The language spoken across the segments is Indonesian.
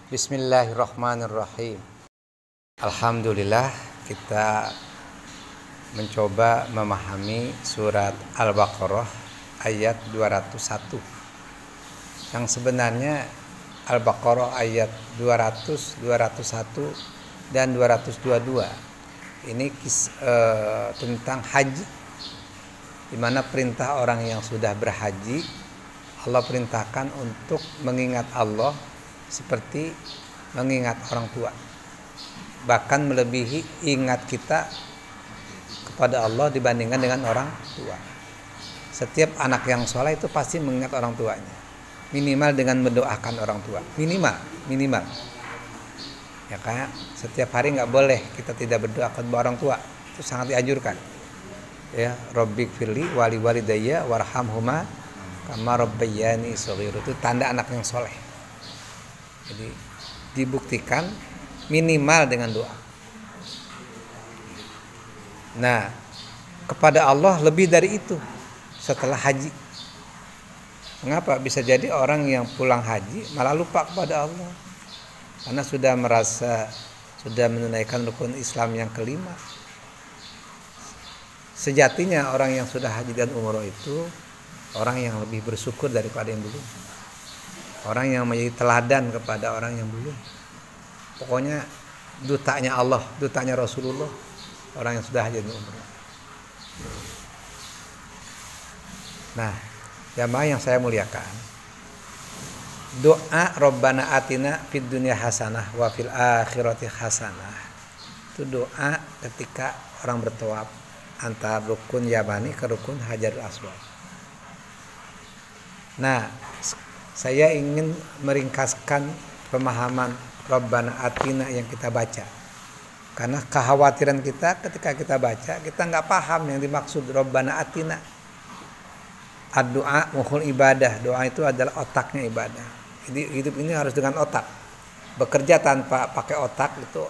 Bismillahirrahmanirrahim. Alhamdulillah kita mencoba memahami surat Al-Baqarah ayat 201. Yang sebenarnya Al-Baqarah ayat 200, 201 dan 222 ini tentang haji, di mana perintah orang yang sudah berhaji, Allah perintahkan untuk mengingat Allah seperti mengingat orang tua, bahkan melebihi ingat kita kepada Allah dibandingkan dengan orang tua. Setiap anak yang soleh itu pasti mengingat orang tuanya, minimal dengan mendoakan orang tua, minimal ya, kayak setiap hari nggak boleh kita tidak berdoa kepada orang tua, itu sangat dianjurkan ya. Rabbik firli wali walidayya warhamhuma kama rabbayani shaghira, itu tanda anak yang soleh. Jadi dibuktikan minimal dengan doa. Nah, kepada Allah lebih dari itu setelah haji. Mengapa? Bisa jadi orang yang pulang haji malah lupa kepada Allah, karena sudah merasa sudah menunaikan rukun Islam yang kelima. Sejatinya orang yang sudah haji dan umroh itu orang yang lebih bersyukur daripada yang belum. Orang yang menjadi teladan kepada orang yang belum. Pokoknya dutanya Allah, dutanya Rasulullah, orang yang sudah haji dan umrah. Nah, jamaah yang saya muliakan, doa Rabbana atina fid dunya hasanah wa fil akhirati hasanah, itu doa ketika orang bertawaf antara rukun Yamani ke rukun Hajarul Aswad. Nah, saya ingin meringkaskan pemahaman Rabbana atina yang kita baca, karena kekhawatiran kita ketika kita baca, kita nggak paham yang dimaksud Rabbana atina. Ad-doa mukhul ibadah, doa itu adalah otaknya ibadah. Jadi hidup ini harus dengan otak. Bekerja tanpa pakai otak itu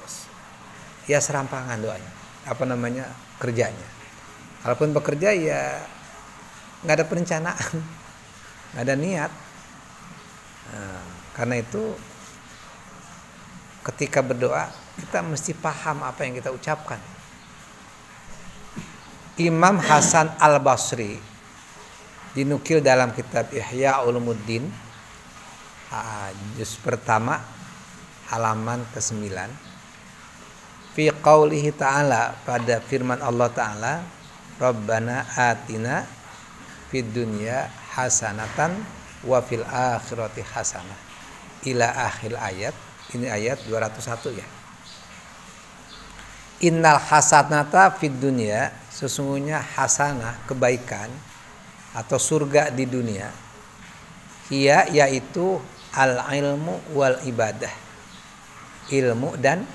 ya serampangan doanya. Kerjanya. Kalaupun bekerja ya nggak ada perencanaan, nggak ada niat. Nah, karena itu ketika berdoa kita mesti paham apa yang kita ucapkan. Imam Hasan Al-Basri dinukil dalam kitab Ihya Ulumuddin juz pertama halaman ke-9, fi qaulihi ta'ala, pada firman Allah Ta'ala, Rabbana atina fid dunya hasanatan wa fil akhirati hasanah, ila akhir ayat. Ini ayat 201 ya. Innal hasanata fid dunya, sesungguhnya hasanah, kebaikan atau surga di dunia, hiya, yaitu al ilmu wal ibadah, ilmu dan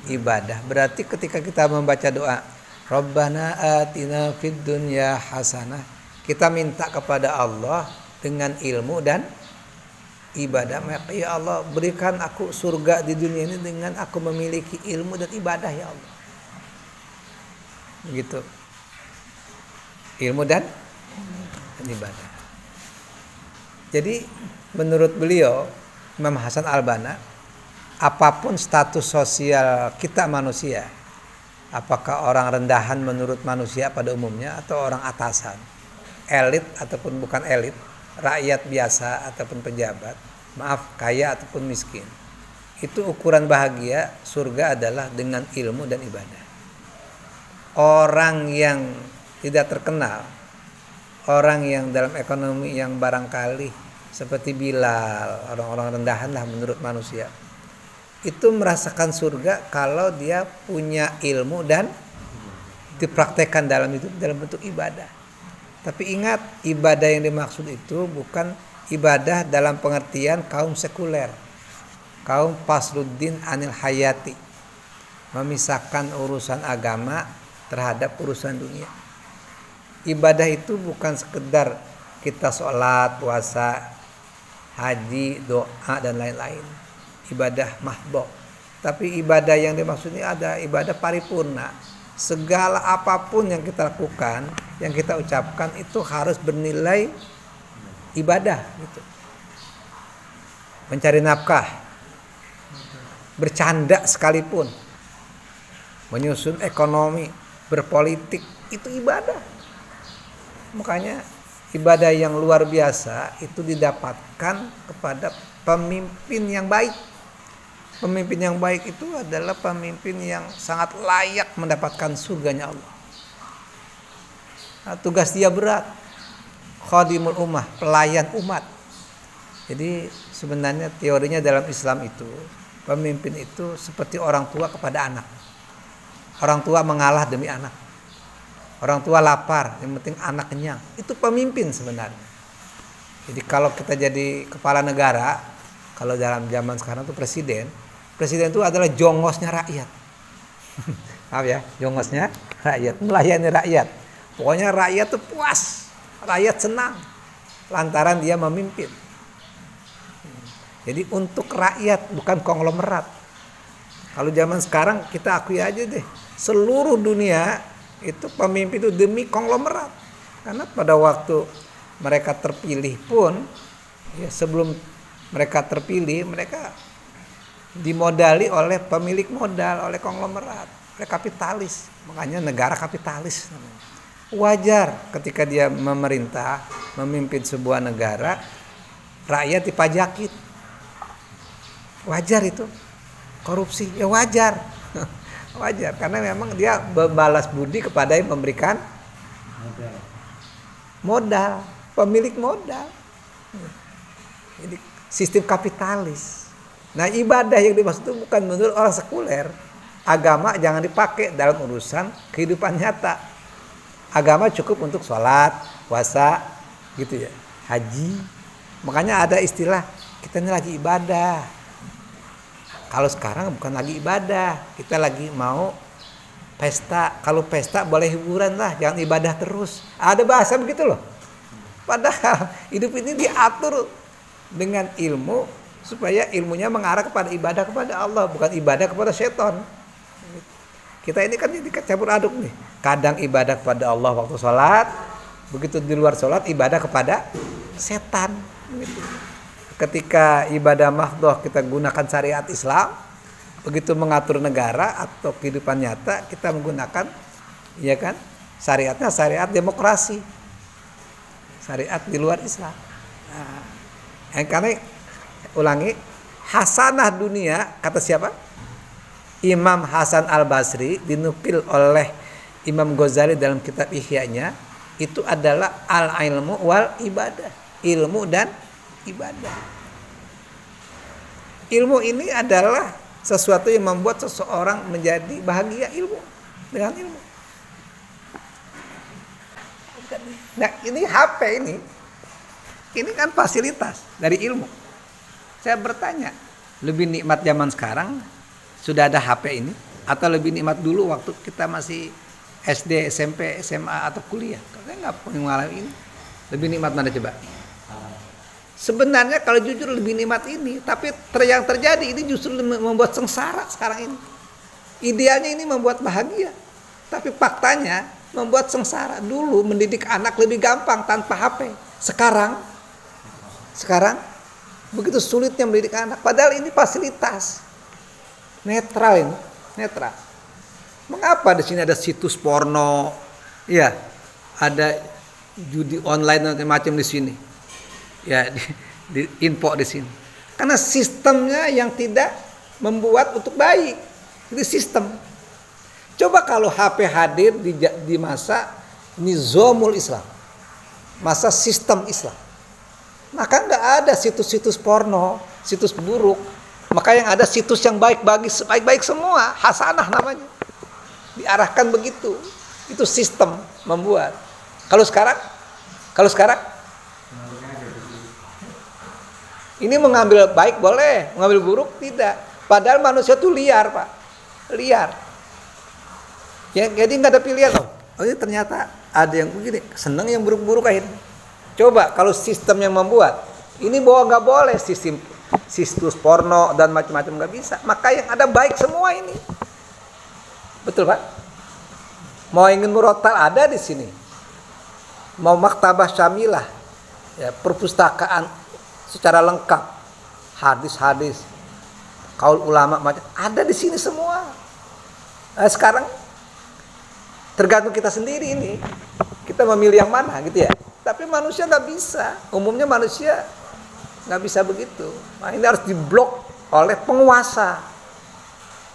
ibadah. Berarti ketika kita membaca doa Rabbana atina fid dunya hasanah, kita minta kepada Allah dengan ilmu dan ibadah. Maka ya Allah, berikan aku surga di dunia ini dengan aku memiliki ilmu dan ibadah ya Allah. Begitu. Ilmu dan ibadah. Jadi menurut beliau Imam Hasan Al-Banna, apapun status sosial kita manusia, apakah orang rendahan menurut manusia pada umumnya atau orang atasan, elit ataupun bukan elit, rakyat biasa ataupun pejabat, maaf kaya ataupun miskin, itu ukuran bahagia surga adalah dengan ilmu dan ibadah. Orang yang tidak terkenal, orang yang dalam ekonomi yang barangkali seperti Bilal, orang-orang rendahan lah menurut manusia, itu merasakan surga kalau dia punya ilmu dan dipraktekkan dalam hidup dalam bentuk ibadah. Tapi ingat, ibadah yang dimaksud itu bukan ibadah dalam pengertian kaum sekuler, kaum fasluddin anil hayati, memisahkan urusan agama terhadap urusan dunia. Ibadah itu bukan sekedar kita sholat, puasa, haji, doa dan lain-lain, ibadah mahdoh. Tapi ibadah yang dimaksudnya ada ibadah paripurna. Segala apapun yang kita lakukan, yang kita ucapkan itu harus bernilai ibadah gitu. Mencari nafkah, bercanda sekalipun, menyusun ekonomi, berpolitik, itu ibadah. Makanya ibadah yang luar biasa itu didapatkan kepada pemimpin yang baik. Pemimpin yang baik itu adalah pemimpin yang sangat layak mendapatkan surganya Allah. Nah, tugas dia berat. Khadimul ummah, pelayan umat. Jadi sebenarnya teorinya dalam Islam itu, pemimpin itu seperti orang tua kepada anak. Orang tua mengalah demi anak. Orang tua lapar, yang penting anak kenyang. Itu pemimpin sebenarnya. Jadi kalau kita jadi kepala negara, kalau dalam zaman sekarang itu presiden itu adalah jongosnya rakyat. Maaf ya, jongosnya rakyat, melayani rakyat. Pokoknya rakyat tuh puas, rakyat senang lantaran dia memimpin. Jadi untuk rakyat, bukan konglomerat. Kalau zaman sekarang kita akui aja deh, seluruh dunia itu pemimpin itu demi konglomerat. Karena pada waktu mereka terpilih pun, ya sebelum mereka terpilih, mereka dimodali oleh pemilik modal, oleh konglomerat, oleh kapitalis. Makanya negara kapitalis. Wajar ketika dia memerintah, memimpin sebuah negara, rakyat dipajaki. Wajar itu. Korupsi, ya wajar. Wajar, karena memang dia berbalas budi kepada yang memberikan modal, pemilik modal. Jadi sistem kapitalis. Nah, ibadah yang dimaksud itu bukan menurut orang sekuler. Agama jangan dipakai dalam urusan kehidupan nyata. Agama cukup untuk sholat, puasa, gitu ya, haji. Makanya ada istilah kita ini lagi ibadah. Kalau sekarang bukan lagi ibadah, kita lagi mau pesta. Kalau pesta boleh hiburan lah, jangan ibadah terus. Ada bahasa begitu loh. Padahal hidup ini diatur dengan ilmu supaya ilmunya mengarah kepada ibadah kepada Allah, bukan ibadah kepada setan. Kita ini kan jadi campur aduk nih. Kadang ibadah kepada Allah waktu sholat, begitu di luar sholat ibadah kepada setan. Gitu. Ketika ibadah mahdhah kita gunakan syariat Islam, begitu mengatur negara atau kehidupan nyata kita menggunakan, ya kan, syariatnya syariat demokrasi, syariat di luar Islam. Nah, karena ulangi, hasanah dunia kata siapa? Imam Hasan Al-Basri, dinukil oleh Imam Ghazali dalam kitab Ihya-nya, itu adalah al-ilmu wal ibadah, ilmu dan ibadah. Ilmu ini adalah sesuatu yang membuat seseorang menjadi bahagia, ilmu, dengan ilmu. Nah, ini HP ini kan fasilitas dari ilmu. Saya bertanya, lebih nikmat zaman sekarang sudah ada HP ini atau lebih nikmat dulu waktu kita masih SD, SMP, SMA atau kuliah? Karena nggak pernah mengalami ini. Lebih nikmat mana coba? Sebenarnya kalau jujur lebih nikmat ini, tapi yang terjadi ini justru membuat sengsara sekarang ini. Idealnya ini membuat bahagia, tapi faktanya membuat sengsara. Dulu mendidik anak lebih gampang tanpa HP. Sekarang begitu sulitnya mendidik anak. Padahal ini fasilitas netral ini, netral. Mengapa di sini ada situs porno, ya, ada judi online dan macam di sini, ya, di info di sini. Karena sistemnya yang tidak membuat untuk baik, itu sistem. Coba kalau HP hadir di masa nizamul Islam, masa sistem Islam, maka nggak ada situs-situs porno, situs buruk. Maka yang ada situs yang baik semua, hasanah namanya. Diarahkan begitu. Itu sistem membuat. Kalau sekarang ini mengambil baik boleh, mengambil buruk tidak. Padahal manusia itu liar, Pak. Liar. Ya, jadi nggak ada pilihan loh. Oh, ini ternyata ada yang begini, senang yang buruk-buruk akhirnya. Coba kalau sistem yang membuat, ini bahwa nggak boleh sistem situs porno dan macam-macam nggak bisa. Maka yang ada baik semua ini. Betul Pak? Mau ingin murotal ada di sini. Mau maktabah syamilah, ya, perpustakaan secara lengkap, hadis-hadis, kaul ulama macam ada di sini semua. Nah, sekarang tergantung kita sendiri ini, kita memilih yang mana gitu ya. Tapi manusia nggak bisa, umumnya manusia nggak bisa begitu. Nah, ini harus diblok oleh penguasa.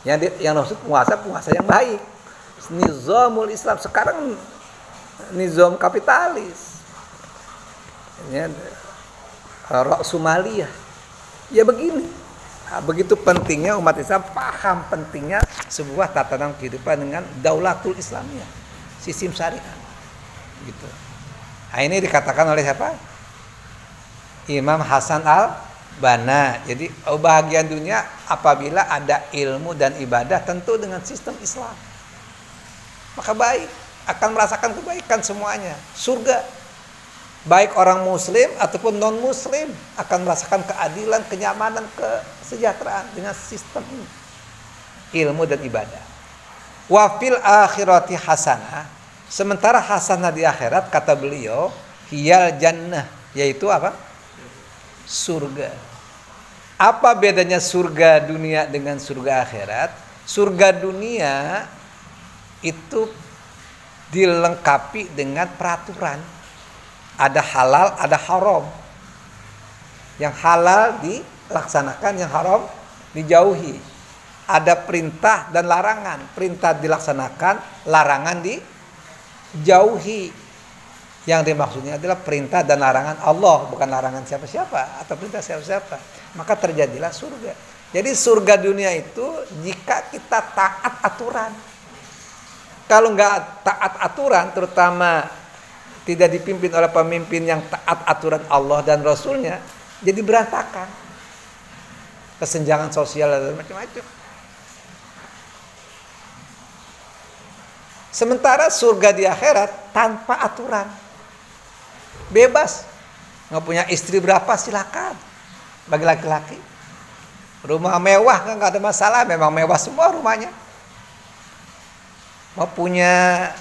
Yang maksud penguasa yang baik. Nizamul Islam sekarang nizam kapitalis. Ini Somalia. Ya begini. Nah, begitu pentingnya umat Islam paham pentingnya sebuah tatanan kehidupan dengan daulatul Islamiyah, sistem syariah. Gitu. Nah, ini dikatakan oleh siapa? Imam Hasan al-Banna. Jadi kebahagiaan dunia apabila ada ilmu dan ibadah tentu dengan sistem Islam. Maka baik, akan merasakan kebaikan semuanya. Surga. Baik orang muslim ataupun non muslim akan merasakan keadilan, kenyamanan, kesejahteraan dengan sistem ini. Ilmu dan ibadah. Wa fil akhirati hasanah. Sementara hasanah di akhirat kata beliau hiyal jannah, yaitu apa? Surga. Apa bedanya surga dunia dengan surga akhirat? Surga dunia itu dilengkapi dengan peraturan. Ada halal, ada haram. Yang halal dilaksanakan, yang haram dijauhi. Ada perintah dan larangan. Perintah dilaksanakan, larangan dijauhi. Yang dimaksudnya adalah perintah dan larangan Allah, bukan larangan siapa-siapa atau perintah siapa-siapa. Maka terjadilah surga. Jadi surga dunia itu jika kita taat aturan. Kalau nggak taat aturan, terutama tidak dipimpin oleh pemimpin yang taat aturan Allah dan Rasulnya, jadi berantakan. Kesenjangan sosial dan macam-macam. Sementara surga di akhirat tanpa aturan. Bebas. Nggak punya istri berapa silakan. Bagi laki-laki. Rumah mewah kan nggak ada masalah, memang mewah semua rumahnya. Mau punya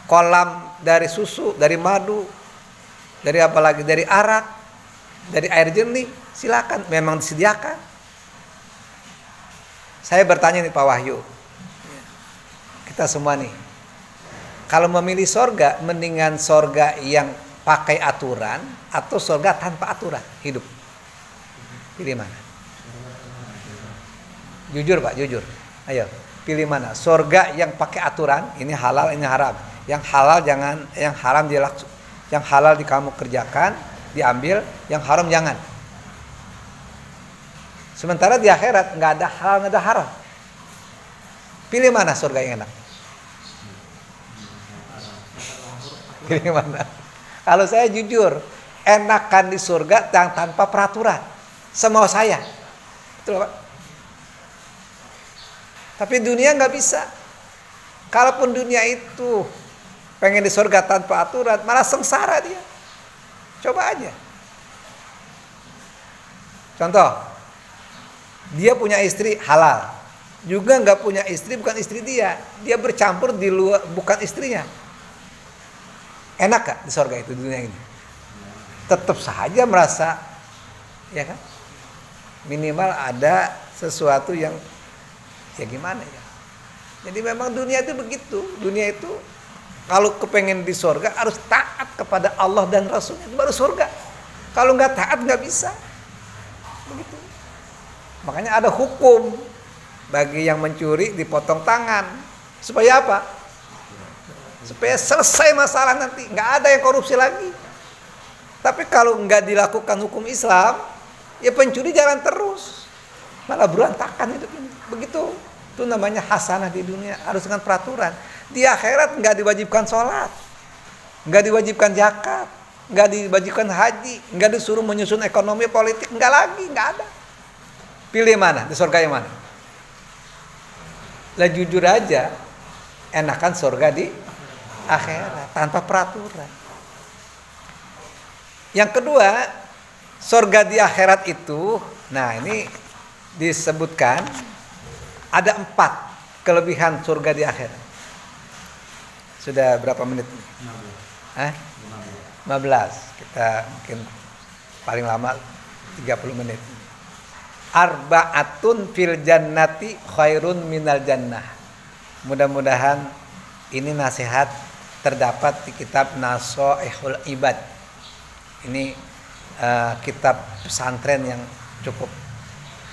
kolam dari susu, dari madu, dari apa lagi, dari arak, dari air jernih, silakan, memang disediakan. Saya bertanya nih Pak Wahyu, kita semua nih, kalau memilih sorga, mendingan sorga yang pakai aturan atau sorga tanpa aturan hidup? Pilih mana? Jujur Pak, jujur. Ayo, pilih mana? Sorga yang pakai aturan, ini halal, ini haram. Yang halal jangan, yang haram yang halal kamu kerjakan, diambil, yang haram jangan. Sementara di akhirat nggak ada halal, nggak ada haram. Pilih mana surga yang enak? Pilih mana? Kalau saya jujur, enakan di surga yang tanpa peraturan, semau saya. Betul Pak? Tapi dunia nggak bisa. Kalaupun dunia itu pengen di surga tanpa aturan, malah sengsara dia. Coba aja. Contoh, dia punya istri halal, juga nggak punya istri bukan istri dia bercampur di luar bukan istrinya. Enak gak di surga itu, di dunia ini? Tetap saja merasa, ya kan? Minimal ada sesuatu yang ya gimana ya. Jadi memang dunia itu begitu. Dunia itu kalau kepengen di surga harus taat kepada Allah dan Rasulnya, itu baru surga. Kalau nggak taat nggak bisa. Begitu. Makanya ada hukum bagi yang mencuri dipotong tangan. Supaya apa? Supaya selesai masalah nanti, nggak ada yang korupsi lagi. Tapi kalau nggak dilakukan hukum Islam, ya pencuri jalan terus, malah berantakan hidup ini. Begitu. Itu namanya hasanah di dunia, harus dengan peraturan. Di akhirat nggak diwajibkan sholat, nggak diwajibkan zakat, nggak diwajibkan haji, nggak disuruh menyusun ekonomi politik, nggak lagi, nggak ada. Pilih mana? Di surga yang mana? Lah jujur aja, enakan surga di akhirat tanpa peraturan. Yang kedua, surga di akhirat itu, nah ini disebutkan ada 4 kelebihan surga di akhirat. Sudah berapa menit? 15. Kita mungkin paling lama 30 menit. arba'atun fil jannati khairun minal jannah. Mudah-mudahan ini nasihat terdapat di kitab Nasoihul Ibad. Ini kitab pesantren yang cukup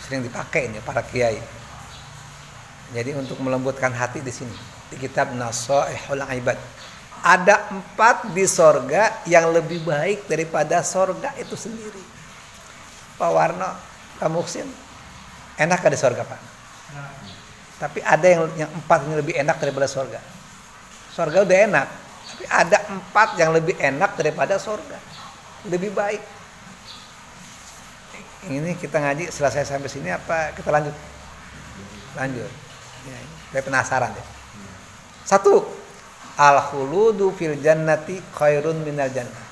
sering dipakai ini para kiai. Jadi untuk melembutkan hati di sini di kitab Nasoihul Ibad. Ada 4 di sorga yang lebih baik daripada sorga itu sendiri. Pak Warno, Pak Muksin, enak gak di sorga Pak? Tapi ada yang 4 yang lebih enak daripada sorga. Sorga udah enak, tapi ada 4 yang lebih enak daripada sorga, lebih baik. Ini kita ngaji selesai sampai sini apa kita lanjut? Lanjut. Ya, saya penasaran ya. 1. Al-khuludu fil jannati khairun minal jannah.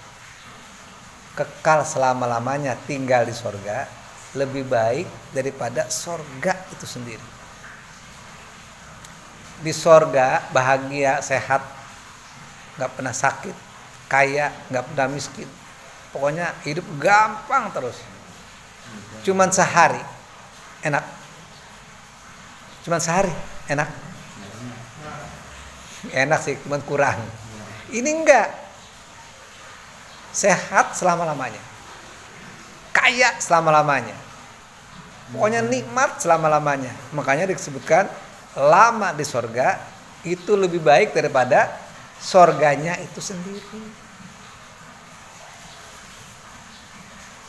Kekal selama-lamanya tinggal di sorga lebih baik daripada sorga itu sendiri. Di sorga bahagia, sehat, gak pernah sakit, kaya, gak pernah miskin. Pokoknya hidup gampang terus. Cuman sehari enak. Cuman sehari enak. Enak sih, cuman kurang. Ini enggak. Sehat selama-lamanya. Kaya selama-lamanya. Pokoknya nikmat selama-lamanya. Makanya disebutkan lama di sorga itu lebih baik daripada sorganya itu sendiri.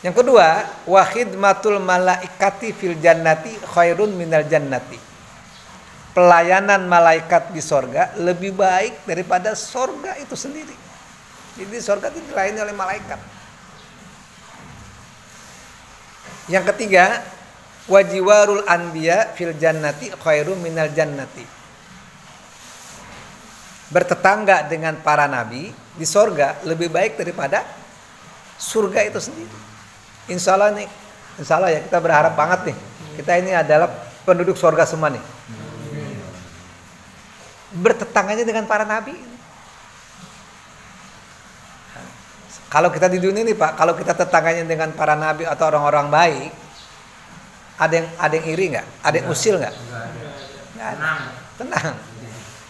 Yang kedua, wa khidmatul malaikati fil jannati khairun minal jannati. Pelayanan malaikat di sorga lebih baik daripada sorga itu sendiri. Jadi sorga itu dilayani oleh malaikat. Yang ketiga, wajiwarul anbiya fil jannati khairum minal jannati. Bertetangga dengan para nabi di sorga lebih baik daripada surga itu sendiri. Insya Allah ya kita berharap banget nih. Kita ini adalah penduduk sorga semua nih. Bertetangganya dengan para nabi. Kalau kita di dunia ini Pak, kalau kita tetangganya dengan para nabi atau orang-orang baik, ada yang iri nggak? Ada yang usil nggak? Nggak ada. Tenang.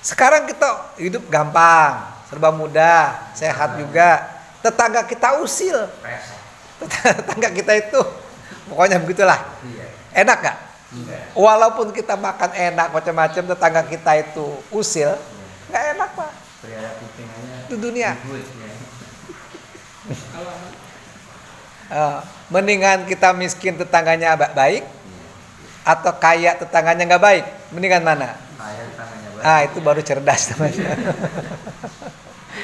Sekarang kita hidup gampang, serba mudah, sehat juga. Tetangga kita usil. Tetangga kita itu, pokoknya begitulah. Enak nggak? Walaupun kita makan enak macam-macam, tetangga kita itu usil, nggak enak Pak. Itu dunia. Mendingan kita miskin tetangganya baik, atau kaya tetangganya nggak baik. Mendingan mana? Itu baru cerdas namanya.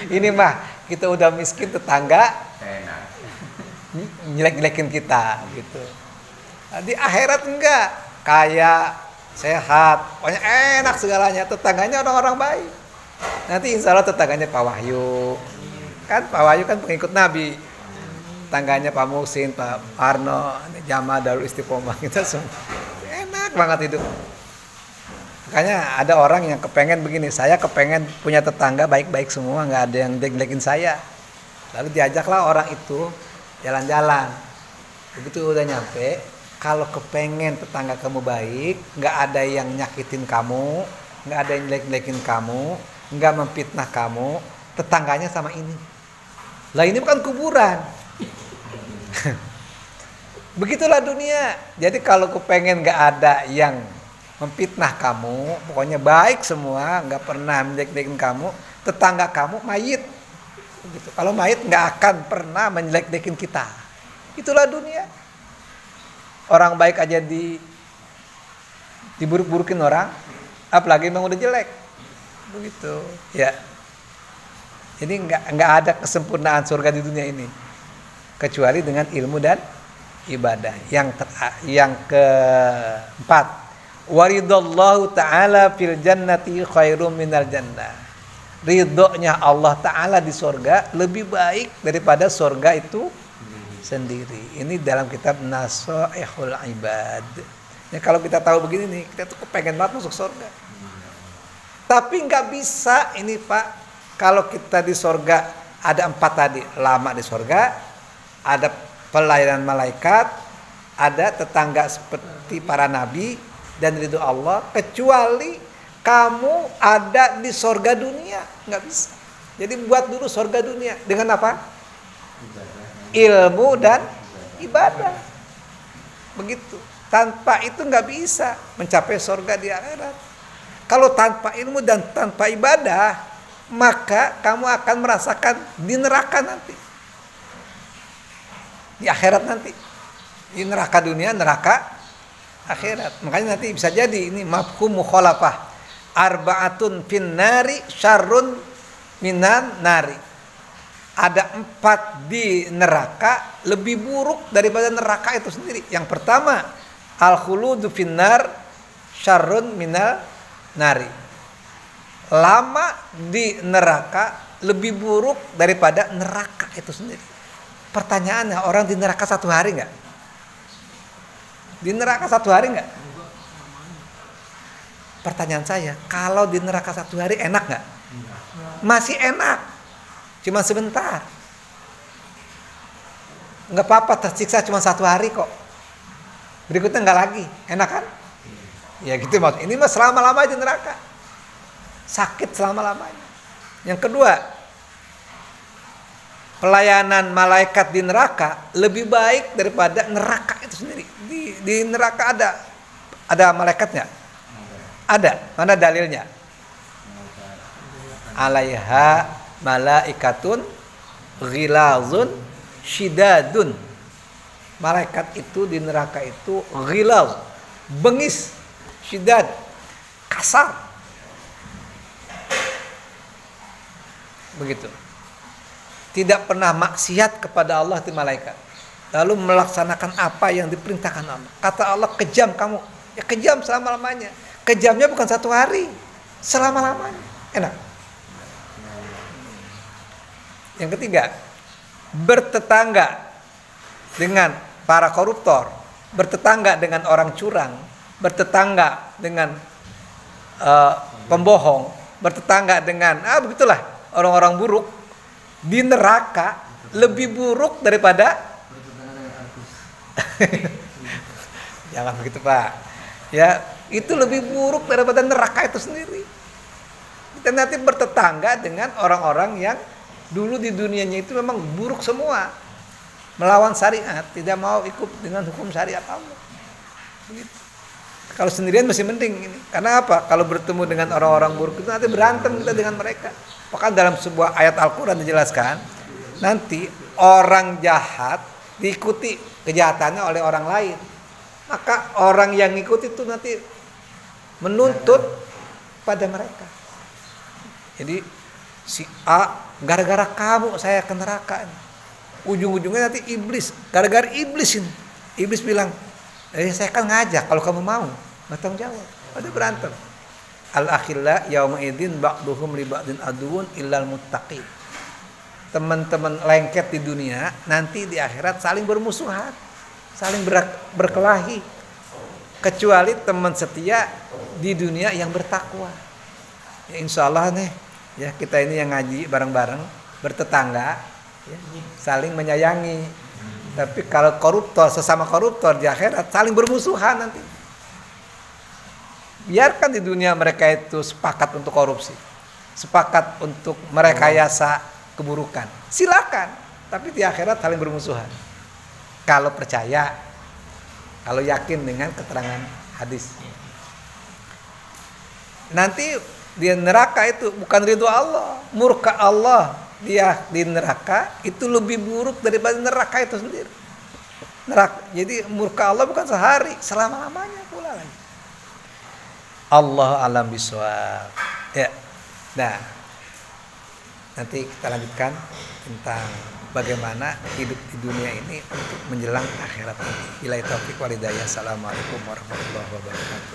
Ini mah kita udah miskin tetangga jelek-jelekin kita gitu. Di akhirat enggak. Kaya, sehat, pokoknya enak segalanya. Tetangganya orang-orang baik. Nanti insya Allah tetangganya Pak Wahyu. Kan Pak Wahyu kan pengikut Nabi. Tetangganya Pak Muksin, Pak Arno, Jamaah Darul Istiqomah. Kita semua enak banget hidup. Makanya ada orang yang kepengen begini. Saya kepengen punya tetangga baik-baik semua, nggak ada yang jelek-jelekin saya. Lalu diajaklah orang itu jalan-jalan. Begitu udah nyampe, kalau kepengen tetangga kamu baik, nggak ada yang nyakitin kamu, nggak ada yang jelek-jelekin kamu, nggak memfitnah kamu, tetangganya sama ini. Lah ini bukan kuburan. Begitulah dunia. Jadi kalau kepengen nggak ada yang memfitnah kamu, pokoknya baik semua, nggak pernah menjelek-jelekin kamu, tetangga kamu mayit. Gitu. Kalau mayit nggak akan pernah menjelek-jelekin kita. Itulah dunia. Orang baik aja diburuk-burukin orang, apalagi memang udah jelek. Begitu, ya. Jadi nggak ada kesempurnaan surga di dunia ini, kecuali dengan ilmu dan ibadah. Yang keempat, waridallahu ta'ala fil jannati khairum minal jannah. Ridhonya Allah Ta'ala di surga lebih baik daripada surga itu sendiri. Ini dalam kitab Nasoihul Ibad. Ya, kalau kita tahu begini nih, kita tuh kepengen banget masuk surga. Tapi nggak bisa ini Pak, kalau kita di surga ada 4 tadi, lama di surga, ada pelayanan malaikat, ada tetangga seperti para nabi dan ridho Allah kecuali kamu ada di sorga dunia. Nggak bisa. Jadi buat dulu sorga dunia dengan apa? Ilmu dan ibadah. Begitu. Tanpa itu nggak bisa mencapai sorga di akhirat. Kalau tanpa ilmu dan tanpa ibadah, maka kamu akan merasakan di neraka nanti. Di akhirat nanti. Di neraka dunia, neraka akhirat. Makanya nanti bisa jadi ini mafhum mukhalafah. Arba'atun fin nari syarrun minan nari. Ada 4 di neraka lebih buruk daripada neraka itu sendiri. Yang pertama, al-khuludu fin nar syarrun minal nari. Lama di neraka lebih buruk daripada neraka itu sendiri. Pertanyaannya, orang di neraka 1 hari nggak? Di neraka 1 hari nggak? Pertanyaan saya, kalau di neraka 1 hari enak nggak? Masih enak, cuma sebentar. Nggak apa-apa tersiksa cuma 1 hari kok. Berikutnya nggak lagi, enak kan? Ya gitu maksud. Ini mah selama-lamanya di neraka. Sakit selama-lamanya. Yang kedua, pelayanan malaikat di neraka lebih baik daripada neraka itu sendiri. Di neraka ada malaikat nggak? Ada. Mana dalilnya? Alaiha malaikatun ghilazun syidadun. Malaikat itu di neraka itu ghilaz, bengis, syidad, kasar. Begitu. Tidak pernah maksiat kepada Allah di malaikat. Lalu melaksanakan apa yang diperintahkan Allah. Kata Allah, kejam kamu. Ya kejam selama-lamanya. Kejamnya bukan 1 hari, selama-lamanya. Enak. Yang ketiga, bertetangga dengan para koruptor, bertetangga dengan orang curang, bertetangga dengan pembohong, bertetangga dengan begitulah orang-orang buruk di neraka lebih buruk daripada jangan begitu Pak. Ya, itu lebih buruk daripada neraka itu sendiri. Kita nanti bertetangga dengan orang-orang yang dulu di dunianya itu memang buruk semua. Melawan syariat, tidak mau ikut dengan hukum syariat Allah. Begitu. Kalau sendirian masih mending ini. Karena apa? Kalau bertemu dengan orang-orang buruk itu nanti berantem kita dengan mereka. Bahkan dalam sebuah ayat Al-Quran dijelaskan, nanti orang jahat diikuti kejahatannya oleh orang lain. Maka orang yang ikut itu nanti menuntut pada mereka. Jadi si A, gara-gara kamu saya ke neraka. Ujung-ujungnya nanti iblis, gara-gara iblis ini. Iblis bilang, saya kan ngajak, kalau kamu mau, nggak tanggung jawab. Ada berantem. Al-akhilla yauma idzin ba'duhum li ba'din aduun illal muttaqin. Teman-teman lengket di dunia, nanti di akhirat saling bermusuhan, saling berkelahi. Kecuali teman setia di dunia yang bertakwa. Ya, insya Allah nih, ya kita ini yang ngaji bareng-bareng, bertetangga, ya, saling menyayangi. Tapi kalau koruptor, sesama koruptor di akhirat saling bermusuhan nanti. Biarkan di dunia mereka itu sepakat untuk korupsi, sepakat untuk merekayasa keburukan, silakan. Tapi di akhirat saling bermusuhan. Kalau percaya, kalau yakin dengan keterangan hadis. Nanti di neraka itu bukan ridho Allah, murka Allah. Dia di neraka itu lebih buruk daripada neraka itu sendiri. Neraka. Jadi murka Allah bukan sehari, selama-lamanya pula lagi. Allah alam bisawab. Ya. Nah, nanti kita lanjutkan tentang bagaimana hidup di dunia ini untuk menjelang akhirat. Billahi taufiq wal hidayah. Assalamualaikum warahmatullahi wabarakatuh.